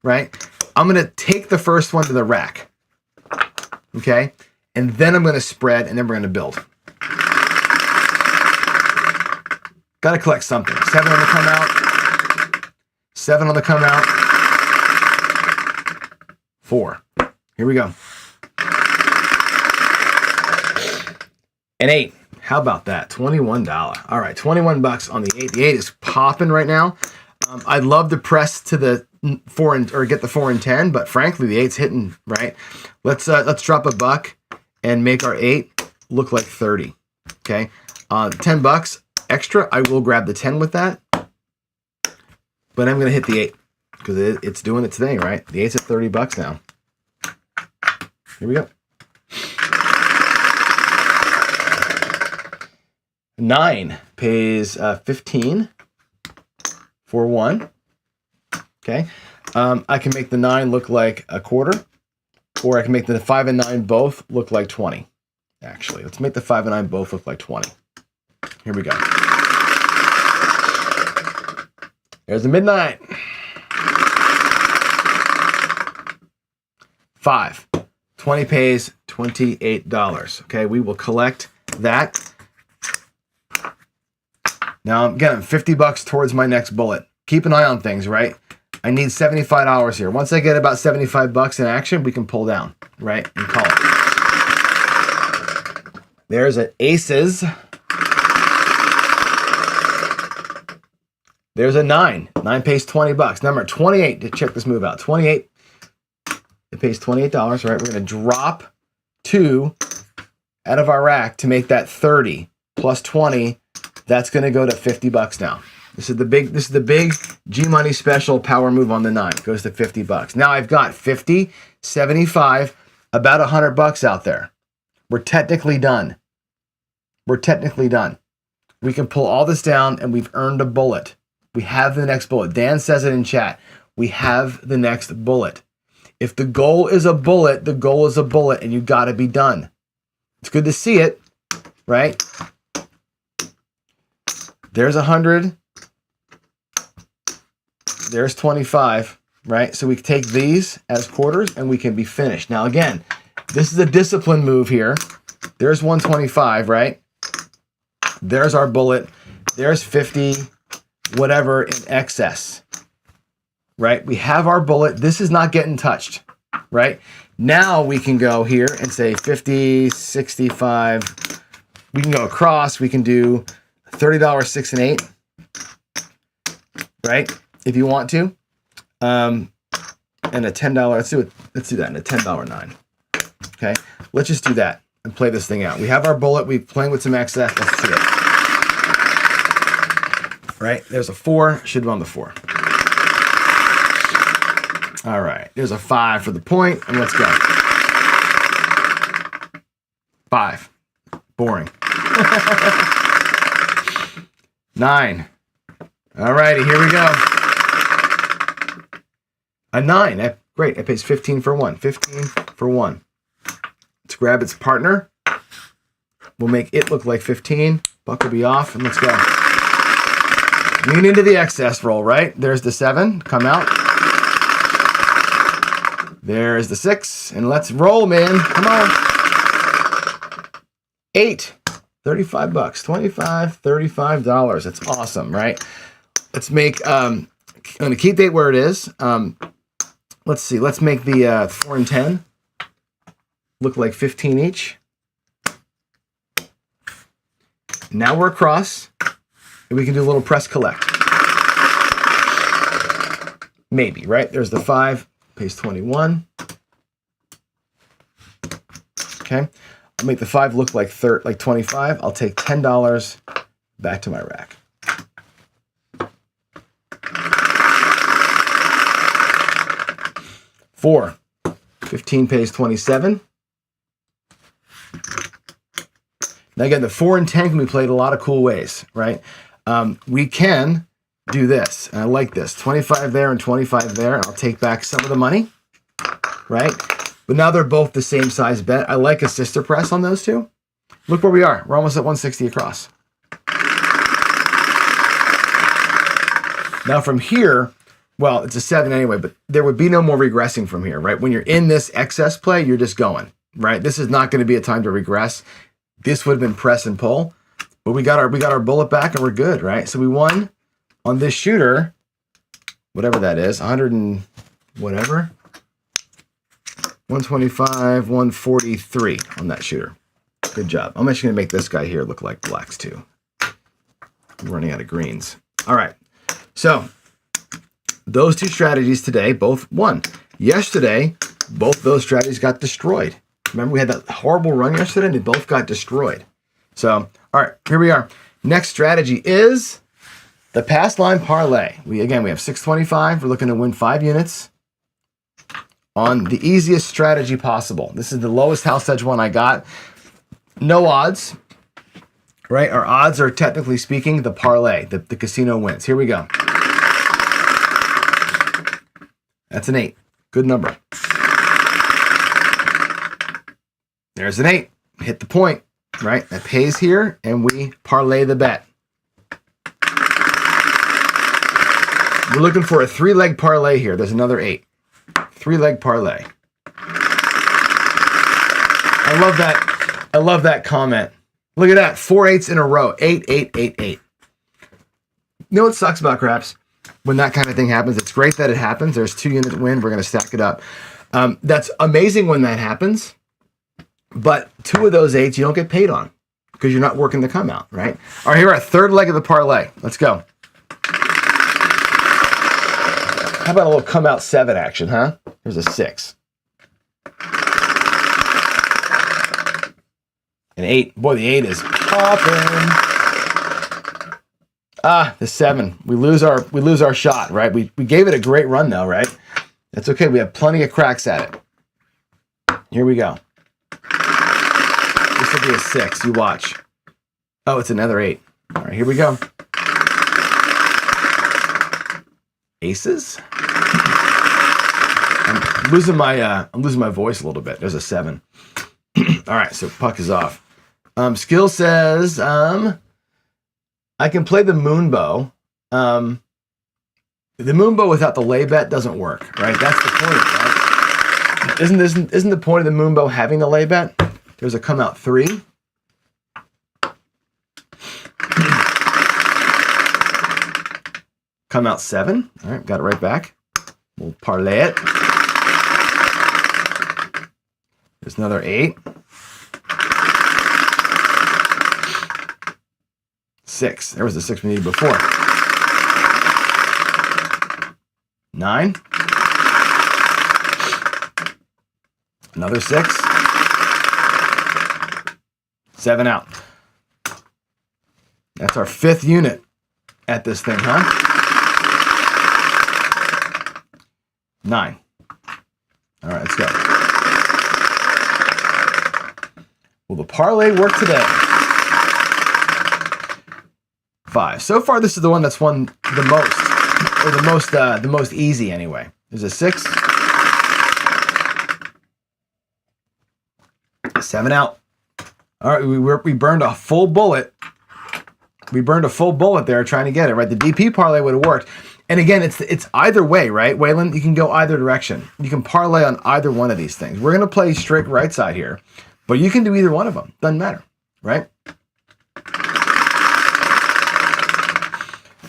right? I'm going to take the first one to the rack, okay? And then I'm going to spread and then we're going to build. Got to collect something. 7 on the come out. 7 on the come out. 4. Here we go. An 8. How about that? $21. All right, 21 bucks on the 8. The 8 is popping right now. I'd love to press to the 4 or get the 4 and 10, but frankly, the 8's hitting, right? Let's drop a buck and make our 8 look like 30. Okay, 10 bucks extra. I will grab the 10 with that, but I'm gonna hit the 8 because it's doing its thing, right? The 8's at 30 bucks now. Here we go. 9 pays 15 for 1. Okay, I can make the 9 look like a quarter, or I can make the 5 and 9 both look like 20. Actually, let's make the 5 and 9 both look like 20. Here we go. There's the midnight. 5. 20 pays $28. Okay, we will collect that. Now, again, 50 bucks towards my next bullet. Keep an eye on things, right? I need $75 here. Once I get about 75 bucks in action, we can pull down, right? And call it. There's an aces. There's a 9. 9 pays 20 bucks. Number 28 to check this move out. 28. It pays $28, right? We're going to drop 2 out of our rack to make that 30 plus 20. That's going to go to 50 bucks now. This is the big G Money special power move on the 9. It goes to 50 bucks. Now I've got 50, 75, about 100 bucks out there. We're technically done. We're technically done. We can pull all this down and we've earned a bullet. We have the next bullet. Dan says it in chat. We have the next bullet. If the goal is a bullet, the goal is a bullet and you got to be done. It's good to see it, right? There's 100. There's 25, right? So we take these as quarters and we can be finished. Now, again, this is a discipline move here. There's 125, right? There's our bullet. There's 50, whatever in excess, right? We have our bullet. This is not getting touched, right? Now we can go here and say 50, 65. We can go across. We can do $30 6 and 8, right? If you want to, and a $10. Let's do that. And a $10 9. Okay, let's just do that and play this thing out. We have our bullet. We're playing with some excess. Let's see it. Right, there's a 4. Should be on the 4. All right, there's a 5 for the point, and let's go. 5. Boring. 9. All righty, here we go. A 9. Great, it pays 15 for 1. 15 for 1. Let's grab its partner. We'll make it look like 15. Buck will be off, and let's go. Lean into the excess roll, right? There's the 7. Come out. There's the 6. And let's roll, man. Come on. 8. 35 bucks. 25, $35. That's awesome, right? Let's make, I'm going to keep date where it is. Let's see. Let's make the 4 and 10 look like 15 each. Now we're across, and we can do a little press collect. Maybe, right? There's the 5, pays 21. Okay. I'll make the 5 look like 25. I'll take $10 back to my rack. Four. 15 pays 27. Now again, the 4 and 10 can be played a lot of cool ways, right? We can do this, and I like this. 25 there and 25 there. I'll take back some of the money, right? But now they're both the same size bet. I like a sister press on those two. Look where we are. We're almost at 160 across. Now from here, well, it's a 7 anyway, but there would be no more regressing from here, right? When you're in this excess play, you're just going, right? This is not going to be a time to regress. This would have been press and pull, but we got our bullet back and we're good, right? So we won on this shooter, whatever that is, 100 and whatever, 125, 143 on that shooter. Good job. I'm actually going to make this guy here look like blacks too. I'm running out of greens. All right. So those two strategies today both won. Yesterday, both those strategies got destroyed. Remember, we had that horrible run yesterday and they both got destroyed. So, all right, here we are. Next strategy is the pass line parlay. We have 625. We're looking to win 5 units on the easiest strategy possible. This is the lowest house edge one I got. No odds, right? Our odds are, technically speaking, the parlay, the casino wins. Here we go. That's an 8. Good number. There's an 8. Hit the point, right? That pays here, and we parlay the bet. We're looking for a 3-leg parlay here. There's another 8. 3-leg parlay. I love that. I love that comment. Look at that. 4 8s in a row. 8, 8, 8, 8. You know what sucks about craps? When that kind of thing happens, it's great that it happens. There's 2-unit win. We're going to stack it up. That's amazing when that happens. But 2 of those 8s you don't get paid on because you're not working the come out, right? All right, here our 3rd leg of the parlay. Let's go. How about a little come out 7 action, huh? Here's a 6. An 8. Boy, the 8 is popping. Ah, the 7. We lose our shot, right? We gave it a great run though, right? That's okay. We have plenty of cracks at it. Here we go. This will be a 6. You watch. Oh, it's another 8. All right, here we go. Aces. I'm losing my voice a little bit. There's a 7. All right, so puck is off. Skill says I can play the moon bow. The moon bow without the lay bet doesn't work, right? That's the point, right? Isn't the point of the moon bow having the lay bet? There's a come out 3. Come out 7. All right, got it right back. We'll parlay it. There's another 8. 6. There was the 6 we needed before. 9. Another 6. 7 out. That's our 5th unit at this thing, huh? 9. All right, let's go. Will the parlay work today? 5. So far, this is the one that's won the most, or the most easy anyway. There's a 6. 7 out. All right, we burned a full bullet. We burned a full bullet there trying to get it, right? The DP parlay would have worked. And again, it's either way, right, Waylon? You can go either direction. You can parlay on either one of these things. We're going to play straight right side here, but you can do either one of them. Doesn't matter, right?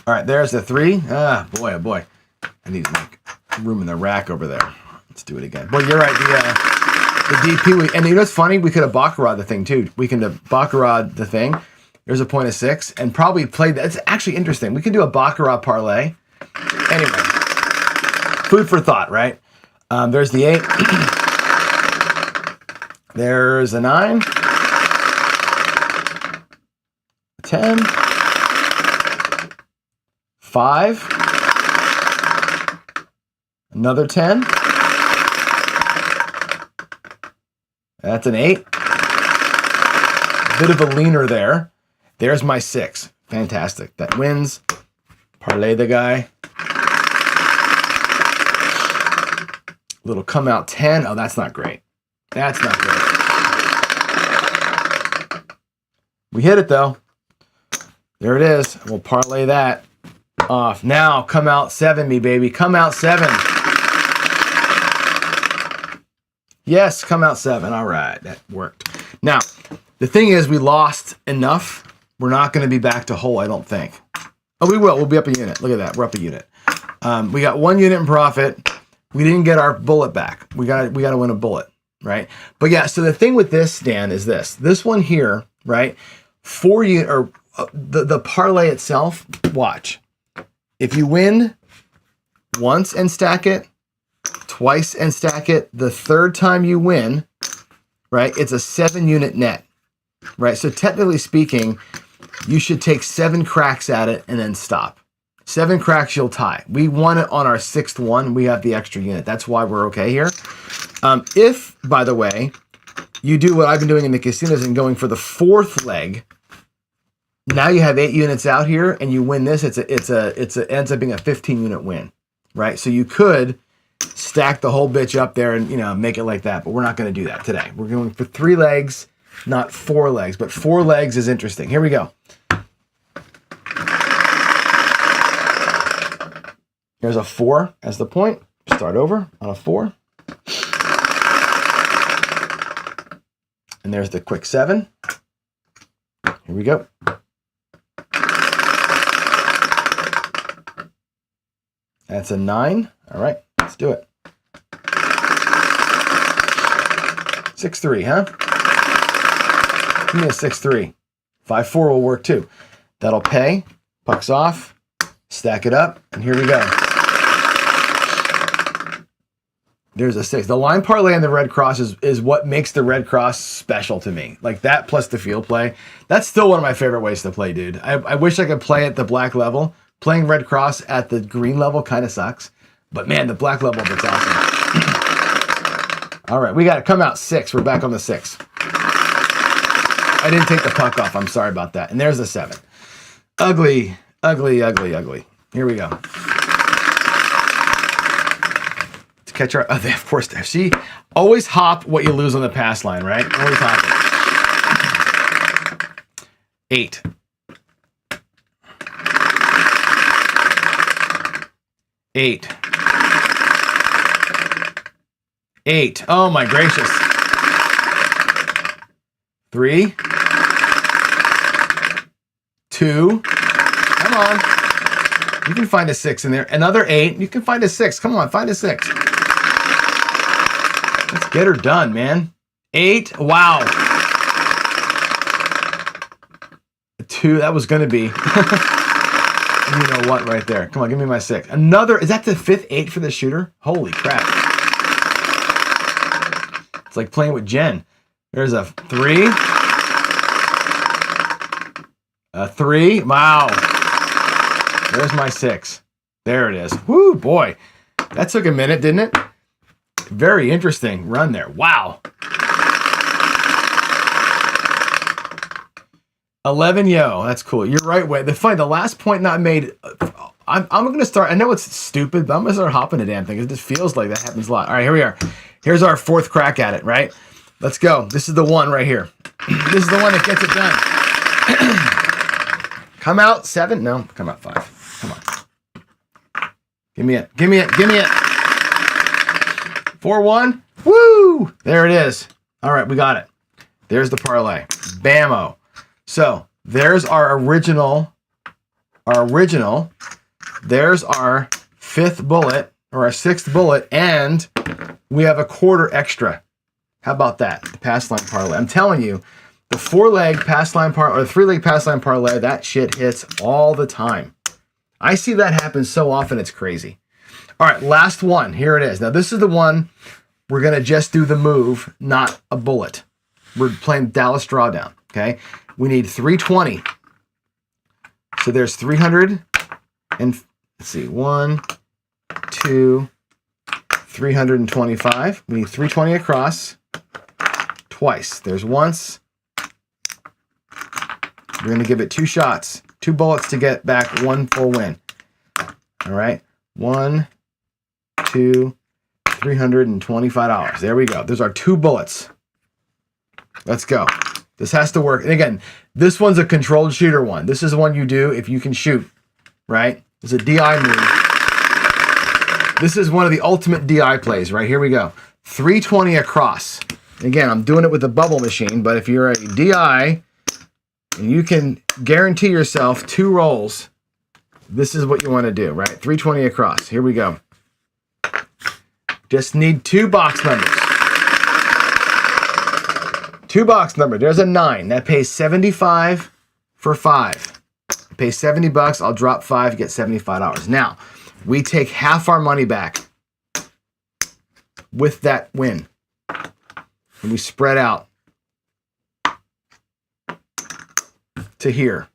All right, there's the 3. Ah, boy, oh boy. I need to make room in the rack over there. Let's do it again. Boy, you're right. The DP, and you know what's funny? We could have baccarat the thing too. We can baccarat the thing. There's a point of 6, and probably play that. It's actually interesting. We can do a baccarat parlay. Anyway, food for thought, right? There's the 8. There's a 9. 10. 5. Another 10. That's an 8. A bit of a leaner there. There's my 6. Fantastic. That wins. Parlay the guy. Little come out 10. Oh, that's not great. That's not great. We hit it though. There it is. We'll parlay that off. Now come out 7 me, baby. Come out 7. Yes, come out 7. All right, that worked. Now, the thing is, we lost enough. We're not going to be back to whole, I don't think. Oh, we will. We'll be up a unit. Look at that. We're up a unit. We got 1 unit in profit. We didn't get our bullet back. We got to win a bullet, right? But yeah, so the thing with this, Dan, is this. This one here, right? 4 unit, or the parlay itself, watch. If you win once and stack it, twice and stack it, the 3rd time you win, right, it's a 7 unit net, right? So technically speaking, you should take 7 cracks at it and then stop. 7 cracks, you'll tie. We won it on our 6th one. We have the extra unit. That's why we're okay here. If, by the way, you do what I've been doing in the casinos and going for the 4th leg, now you have 8 units out here and you win this. It ends up being a 15 unit win, right? So you could stack the whole bitch up there and, make it like that. But we're not going to do that today. We're going for 3 legs, not 4 legs. But 4 legs is interesting. Here we go. Here's a 4 as the point. Start over on a 4. And there's the quick 7. Here we go. That's a 9. All right, let's do it. 6-3, huh? Give me a 6-3. 5-4 will work too. That'll pay. Pucks off. Stack it up. And here we go. There's a 6. The line parlay and the red cross is what makes the red cross special to me. Like that plus the field play. That's still one of my favorite ways to play, dude. I wish I could play at the black level. Playing red cross at the green level kind of sucks. But man, the black level, that's awesome. All right, we got to come out 6. We're back on the 6. I didn't take the puck off. I'm sorry about that. And there's the 7. Ugly, ugly, ugly, ugly. Here we go. To catch our, of course, see, always hop what you lose on the pass line, right? Always hop it. 8. 8. 8. Oh my gracious. 3. 2. Come on. You can find a 6 in there. Another 8. You can find a 6. Come on, find a 6. Let's get her done, man. 8. Wow. 2. That was going to be. You know what, right there. Come on, give me my 6. Another, is that the 5th 8 for the shooter? Holy crap. It's like playing with Jen. There's a 3. A 3. Wow. There's my 6. There it is. Woo, boy. That took a minute, didn't it? Very interesting run there. Wow. 11 yo. That's cool. You're right, Way. The last point not made. I'm going to start. I know it's stupid, but I'm going to start hopping the damn thing. It just feels like that happens a lot. All right, here we are. Here's our fourth crack at it, right? Let's go. This is the one right here. This is the one that gets it done. Come out 7? No, come out 5. Come on. Give me it. Give me it. Give me it. 4-1. Woo! There it is. All right, we got it. There's the parlay. Bammo. So there's our original. There's our 5th bullet or our 6th bullet, and we have a quarter extra. How about that? The pass line parlay. I'm telling you, the 4-leg pass line parlay or the 3-leg pass line parlay, that shit hits all the time. I see that happen so often, it's crazy. All right, last one. Here it is. Now, this is the one we're going to just do the move, not a bullet. We're playing Dallas Drawdown, okay? We need 320. So there's 300 and, let's see, 1, 2, 325. We need 320 across twice. There's once. We're going to give it 2 shots, 2 bullets to get back 1 full win. All right. 1, 2, $325. There we go. There's our 2 bullets. Let's go. This has to work. And again, this one's a controlled shooter one. This is the one you do if you can shoot, right? It's a DI move. This is one of the ultimate DI plays, right? Here we go. 320 across. Again, I'm doing it with the bubble machine, but if you're a DI and you can guarantee yourself 2 rolls, this is what you want to do, right? 320 across. Here we go. Just need 2 box numbers. 2 box number. There's a 9. That pays 75 for 5. It pays $70. I'll drop 5, get $75. Now, we take half our money back with that win. And we spread out to here.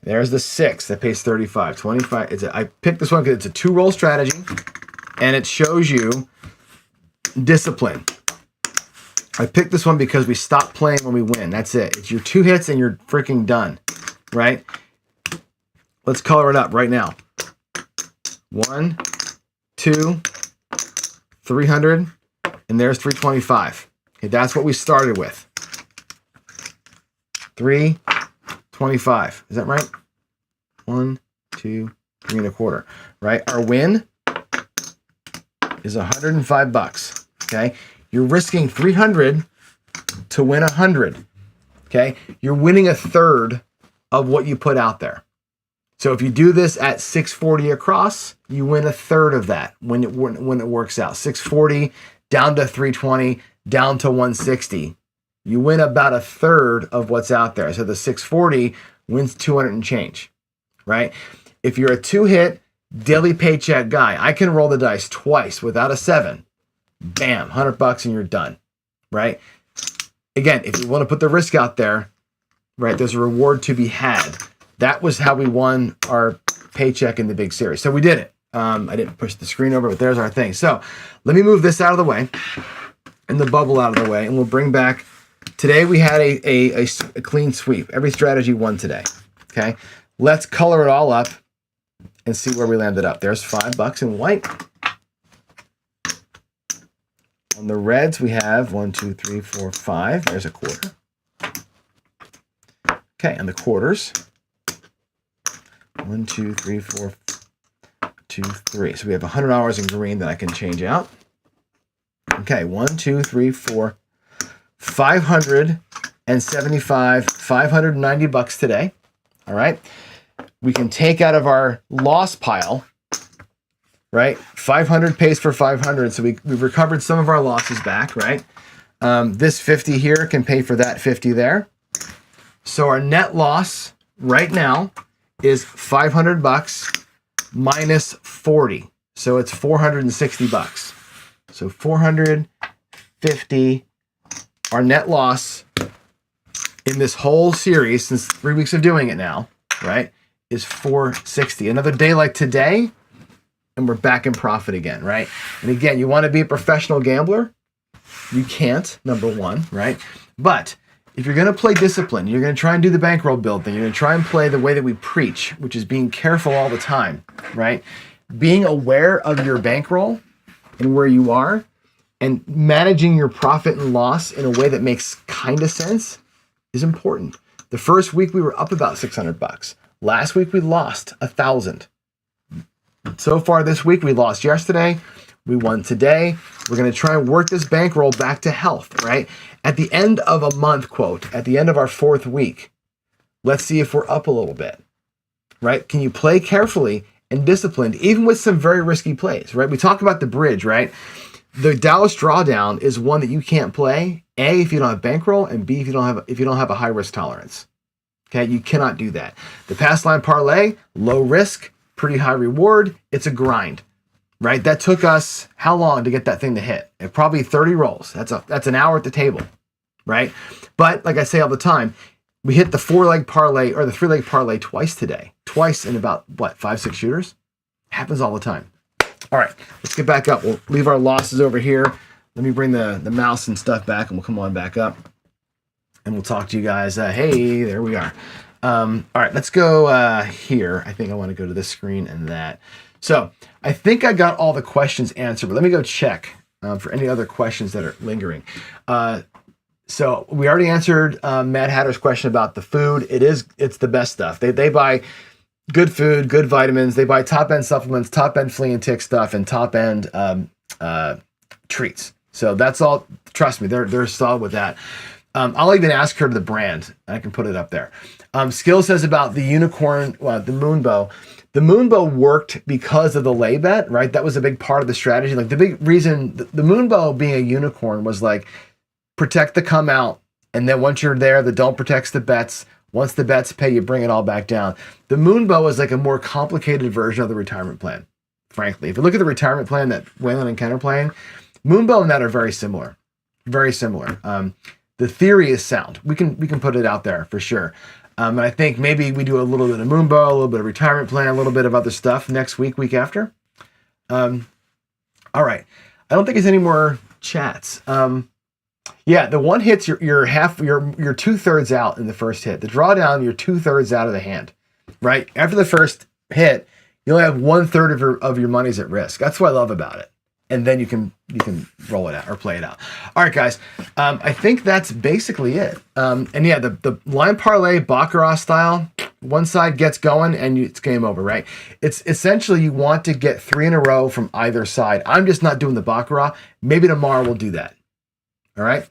There's the 6 that pays 35. 25. I picked this one because it's a 2-roll strategy, and it shows you discipline. I picked this one because we stop playing when we win. That's it. It's your 2 hits and you're freaking done, right? Let's color it up right now. 1, 2, 300, and there's 325. Okay, that's what we started with. 325. Is that right? 1, 2, 3 1/4. Right? Our win is $105. Okay, you're risking 300 to win 100. Okay, you're winning 1/3 of what you put out there. So if you do this at 640 across, you win 1/3 of that when it works out. 640 down to 320 down to 160. You win about 1/3 of what's out there. So the 640 wins 200 and change, right? If you're a 2-hit daily paycheck guy, I can roll the dice twice without a 7. Bam, $100 and you're done, right? Again, if you want to put the risk out there, right, there's a reward to be had. That was how we won our paycheck in the big series. So we did it. I didn't push the screen over, but there's our thing. So let me move this out of the way and the bubble out of the way, and we'll bring back. Today we had a clean sweep. Every strategy won today. Okay, let's color it all up and see where we landed up. There's $5 in white. On the reds, we have 1, 2, 3, 4, 5. There's a quarter. Okay, and the quarters. 1, 2, 3, 4, 2, 3. So we have $100 in green that I can change out. Okay, 1, 2, 3, 4, 575, $590 today. All right. We can take out of our loss pile, right? 500 pays for 500. So we've recovered some of our losses back, right? This 50 here can pay for that 50 there. So our net loss right now is $500 minus 40. So it's $460. So 450, our net loss in this whole series, since 3 weeks of doing it now, right, is $460. Another day like today, and we're back in profit again, right? And again, you want to be a professional gambler? You can't, number one, right? But if you're going to play discipline, you're going to try and do the bankroll build thing, you're going to try and play the way that we preach, which is being careful all the time, right? Being aware of your bankroll and where you are and managing your profit and loss in a way that makes kind of sense is important. The first week we were up about $600. Last week we lost $1,000. So far this week we lost yesterday. We won today. We're going to try and work this bankroll back to health, right? At the end of a month, quote, at the end of our 4th week, let's see if we're up a little bit, right? Can you play carefully and disciplined, even with some very risky plays, right? We talk about the bridge, right? The Dallas drawdown is one that you can't play, A, if you don't have bankroll, and B, if you don't have a high risk tolerance. Okay, you cannot do that. The pass line parlay, low risk, pretty high reward. It's a grind, right? That took us how long to get that thing to hit? Probably 30 rolls. That's an hour at the table, right? But like I say all the time, we hit the 4-leg parlay or the 3-leg parlay twice today. Twice in about, 5-6 shooters? Happens all the time. All right, let's get back up. We'll leave our losses over here. Let me bring the mouse and stuff back, and we'll come on back up. And we'll talk to you guys. Hey, there we are. All right, let's go here. I think I want to go to this screen and that. So I think I got all the questions answered, but let me go check for any other questions that are lingering. So we already answered Matt Hatter's question about the food. It's the best stuff. They buy good food, good vitamins. They buy top-end supplements, top-end flea and tick stuff, and top-end treats. So that's all. Trust me, they're solid with that. I'll even ask her the brand. I can put it up there. Skill says about the unicorn, the moonbow. The moonbow worked because of the lay bet, right? That was a big part of the strategy. Like the big reason, the moonbow being a unicorn was like protect the come out, and then once you're there, the don't protects the bets. Once the bets pay, you bring it all back down. The moonbow is like a more complicated version of the retirement plan. Frankly, if you look at the retirement plan that Waylon and Ken are playing, moonbow and that are very similar. Very similar. The theory is sound. We can put it out there for sure. And I think maybe we do a little bit of moonbow, a little bit of retirement plan, a little bit of other stuff next week after. All right. I don't think there's any more chats. Yeah, the one hits you're 2/3 out in the first hit. The drawdown, you're 2/3 out of the hand, right? After the first hit, you only have 1/3 of your money's at risk. That's what I love about it. And then you can roll it out or play it out. All right, guys. I think that's basically it. And yeah, the line parlay baccarat style, one side gets going and it's game over, right? It's essentially you want to get 3 in a row from either side. I'm just not doing the baccarat. Maybe tomorrow we'll do that. All right.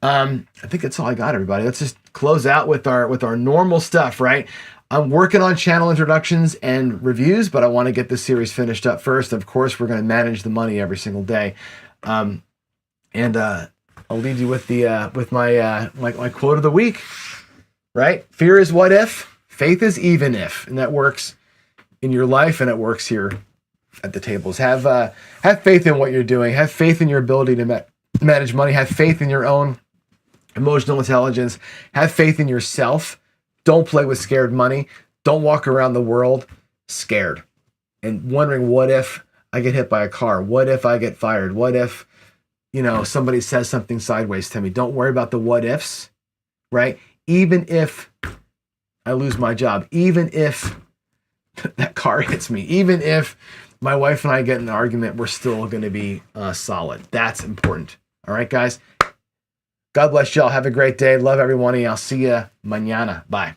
I think that's all I got, everybody. Let's just close out with our normal stuff, right? I'm working on channel introductions and reviews, but I want to get this series finished up first. Of course, we're going to manage the money every single day. And I'll leave you with my quote of the week, right? Fear is what if, faith is even if, and that works in your life and it works here at the tables. Have faith in what you're doing. Have faith in your ability to manage money. Have faith in your own emotional intelligence. Have faith in yourself. Don't play with scared money. Don't walk around the world scared and wondering, what if I get hit by a car? What if I get fired? What if, somebody says something sideways to me? Don't worry about the what ifs, right? Even if I lose my job, even if that car hits me, even if my wife and I get in an argument, we're still going to be solid. That's important. All right, guys. God bless y'all. Have a great day. Love everyone. And I'll see you mañana. Bye.